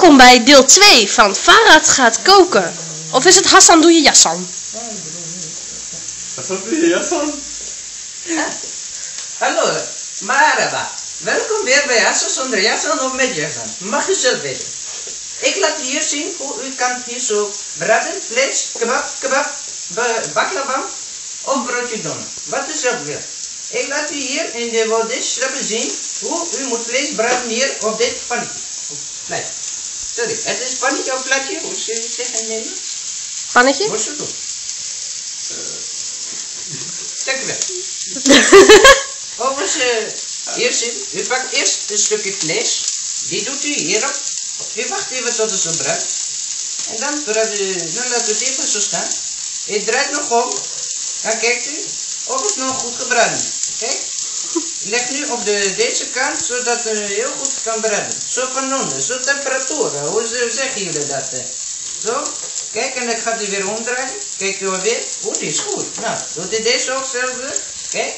Welkom bij deel 2 van Farad gaat koken. Of is het Hassan doe je jas aan? Hassan doe je jas aan? Hallo, Maraba. Welkom weer bij Hassan zonder jas aan of met jas aan. Mag u zelf weten. Ik laat hier zien hoe u kan hier zo braden, vlees, kebab, baklava of broodje doen. Wat u zelf wil. Ik laat u hier in de woordenstappen zien hoe u moet vlees braden hier op dit pannetje. Plaatje. Sorry, het is pannetje of plaatje? Hoe zeg je het in Nederland? Pannetje? Wat zo doen? Dank u wel. Hier zit, u pakt eerst een stukje vlees. Die doet u hierop. U wacht even tot het zo bruidt. En dan laat u het even zo staan. U draait nog om. Dan kijkt u of het nog goed gebraden is. Kijk. Leg nu op deze kant, zodat het heel goed kan braden. Zo van onder, zo temperatuur. Hoe zeggen jullie dat? Zo. Kijk, en dan gaat hij weer omdraaien. Kijk u alweer. Goed, is goed. Nou, doet u deze ook hetzelfde. Kijk.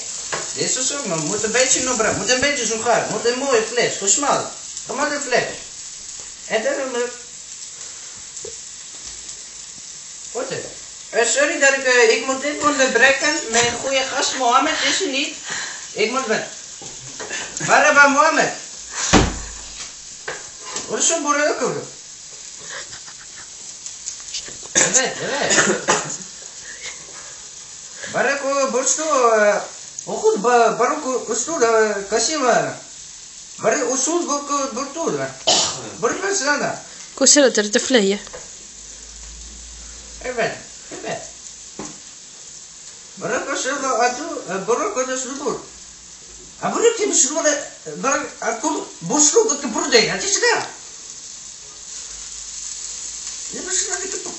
Deze is ook, maar moet een beetje nog braden. Moet een beetje zo gaar. Moet een mooie vlees. Gesmald. Gemalte vlees. En dan goed. Sorry dat ik moet dit onderbreken. Mijn goede gast Mohammed is er niet. Ik moet weg. Waar Mohammed? Wat is zo'n boer ook over? Weet. Waar ik borsto, hoe goed barok borsto kasih waar? Waar ik usul borsto daar? Borsto sana. Kusel er te vleien. Evet. Barok usul atu barok ada sulur. Abur kim sulur barok aku borsto ke burde ya tidak. Ya borsto ke tu.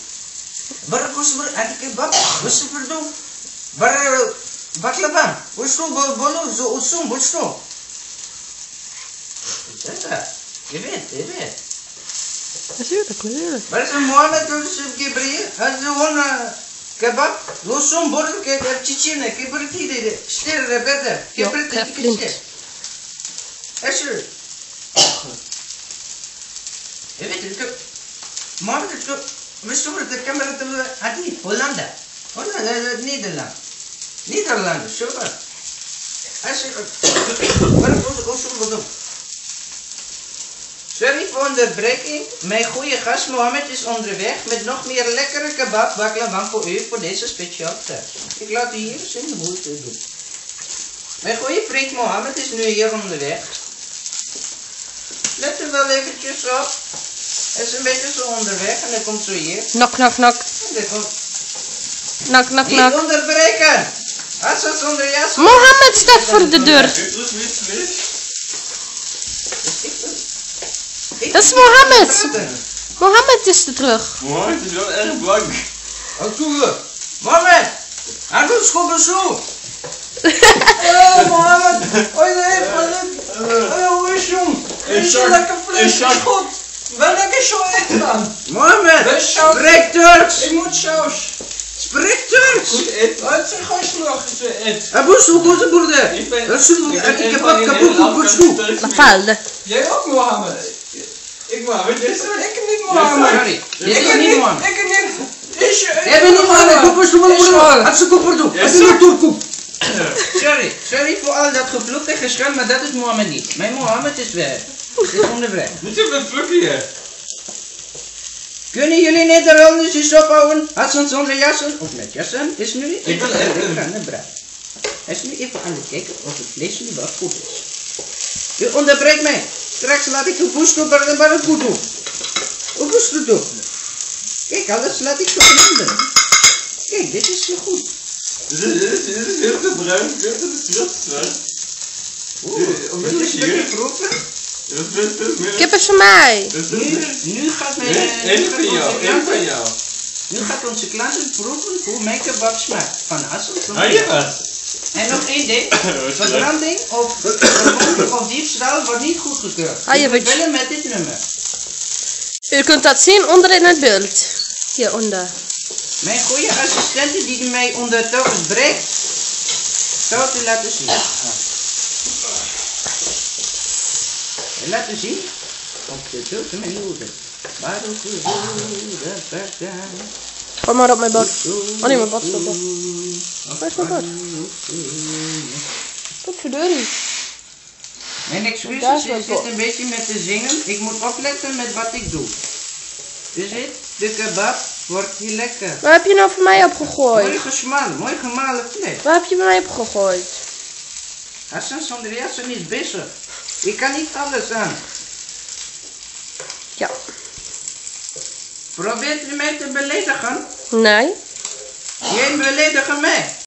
Barok usul ada kebab usul berdo. Barok baklava usul bolu usul borsto. Evet. Natuurlijk. Maar is een Mohammed dus Gabriel, als je gewoon kebab, losom borrel ke chichine, ke berarti ster beter, ke berarti ke. Asher. Evet, ik Mohammed ik wist over de camera te adi Hollanda. Nederland, zo maar. Asher. Maar losom borrel. Sorry voor onderbreking. Mijn goede gast Mohammed is onderweg met nog meer lekkere kebab baklava voor u voor deze speciaal thuis. Ik laat u hier zien hoe het doet. Mijn goede vriend Mohammed is nu hier onderweg. Let er wel eventjes op. Hij is een beetje zo onderweg en hij komt zo hier. Knock. Knock. Niet onderbreken! Hassan zonder jas. Mohammed staat voor de deur. Dat is Mohammed. Mohammed is er terug. Mohammed is wel erg blank. Mohammed! Hij doet schoppen zo. Mohammed! Hoi nee, hoe is jong? Is je lekker vlees? Is goed? Wel lekker zo eten dan. Mohammed! Spreek Turks! Ik moet saus. Spreek Turks! Goed eten. Het is gewoon slag eten. Abu Soekoze boerde. Ik heb La falda. Jij ook Mohammed? Ik Mohammed, dit is niet Mohammed. Sorry. Ik niet Mohammed. Ik niet. Ik ben niet Mohammed. Koppers doen we moeder. Als ze kopper doen. Als ze Turk. Sorry voor al dat gevloek en geschreeuw, maar dat is Mohammed niet. Mijn Mohammed is weg. Is onderweg. Moet je met vloeken hier? Kunnen jullie Nederlanders eens ophouden? Hassan zonder jassen of met jassen is nu Ik wil eten. Hij is nu even aan het kijken of het vlees nu wel goed is. U onderbreekt mij. Straks laat ik uw boesto bij het goed doen. Uw boesto doen. Kijk, alles laat ik zo veranderen. Kijk, dit is zo goed. Dit is heel te bruin. Dit is heel te bruin. Dit is een beetje proeven. Kip is voor mij. Nu gaat mijn... Eén van jou. Nu gaat onze klanten proeven hoe mijn kebab smaakt. Van Hassan. Ja. En nog één ding. Verbranding of diefstal wordt niet goedgekeurd. Je moet bellen met dit nummer. U kunt dat zien onder in het beeld. Hieronder. Mijn goede assistente die mij onder telkens breekt. Zou het u laten zien. Laten zien. Op de beeld van mijn moeder. Gooi maar op mijn bord. Oh nee, mijn bord staat op. Waar is mijn bord? Wat verdorie. Mijn Daar excuses, is mijn ik zit bord. een beetje met te zingen. Ik moet opletten met wat ik doe. Je ziet, de kebab wordt hier lekker. Waar heb je nou voor mij Mooi opgegooid? gesmalen, mooi gemalen vlees. Waar heb je bij mij opgegooid? Hassan zonder Hassan is bezig. Ik kan niet alles aan. Ja. Probeert u mij te beledigen? Nee. Jij beledigen mij.